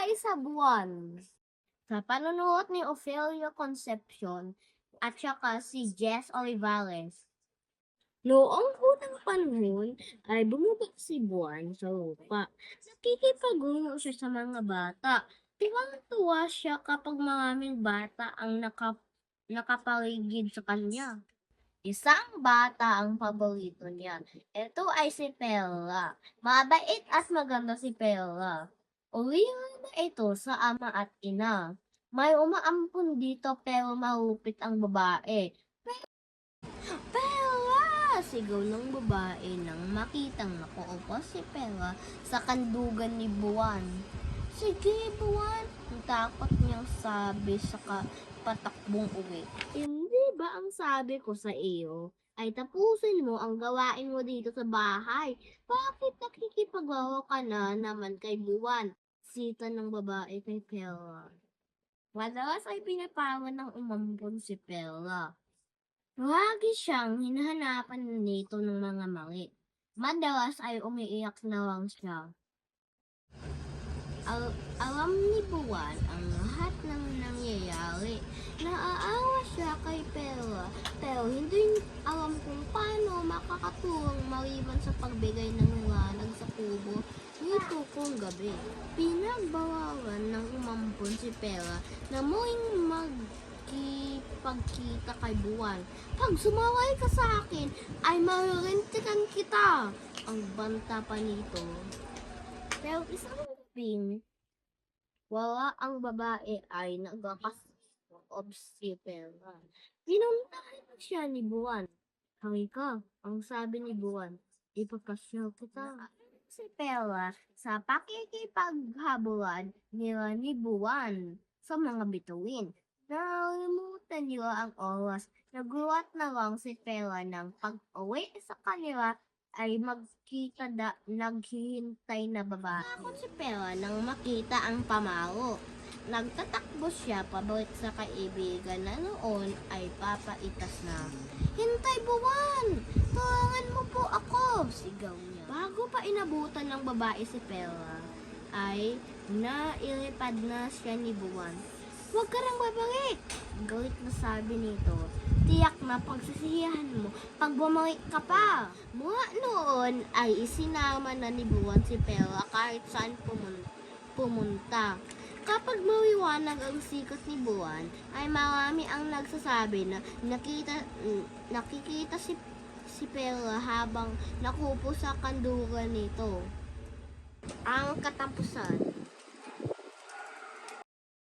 Buhay sa Buwan. Sa panunuot ni Ofelia Concepcion at saka si Jess Olivares. Noong unang panahon ay bumaba si Buwan sa lupa. Nakikipagulong siya sa mga bata. Tuwang-tuwa siya kapag maraming bata ang nakapaligid sa kanya. Isang bata ang paborito niya. Ito ay si Pella. Mabait at maganda si Pella. Uwihan na ito sa ama at ina. May umaampun dito pero mahupit ang babae. Pella! Sigaw ng babae nang makitang nakaupo si Pella sa kandugan ni Buwan. Sige, Buwan! Ang takot niyang sabi sa patakbong uwi. Hindi ba ang sabi ko sa iyo ay tapusin mo ang gawain mo dito sa bahay? Bakit nakikipaglaro ka na naman kay Buwan? Sita ng babae kay Pella. Madalas ay pinapawan ng umampon si Pella. Lagi siyang hinahanapan nito ng mga mali. Madalas ay umiiyak na lang siya. Alam ni Buwan ang lahat ng nangyayari. Naaawa siya kay Pella, pero hindi alam kung paano makakatulong maliban sa pagbigay ng liwanag sa kubo nito kung gabi. Pinagbawalan ng umampon si Pella na muling magkipagkita kay Buwan. Pag sumaway ka sa akin, ay malurintikan kita. Ang banta pa nito. Pero isang gabing, wala ang babae ay nagkakasob si Pella. Pinuntahan siya ni Buwan. Halika, ang sabi ni Buwan, ipapasyal kita. Si Pella sa pakikipaghabulan nila ni Buwan sa mga bituin. Nakalimutan nila ang oras. Nagulat na lang si Pella ng pag-uwi sa kanila ay naghihintay na babae. Takot si Pella nang makita ang pamalo. Nagtatakbo siya pabalik sa kaibigan na noon ay papaitas na. Hintay, Buwan! Tulungan mo po ako! Sigaw niya. Bago pa inabutan ng babae si Pella, ay nailipad na siya ni Buwan. Huwag ka nang babalik! Galit na sabi nito. Tiyak na pagsisiyahan mo pag bumalik ka pa. Mula noon ay isinama na ni Buwan si Pella kahit saan pumunta. Kapag maliwanag ang sikat ni Buwan, ay marami ang nagsasabi na nakikita si Pella habang nakupo sa kandugan nito. Ang katapusan.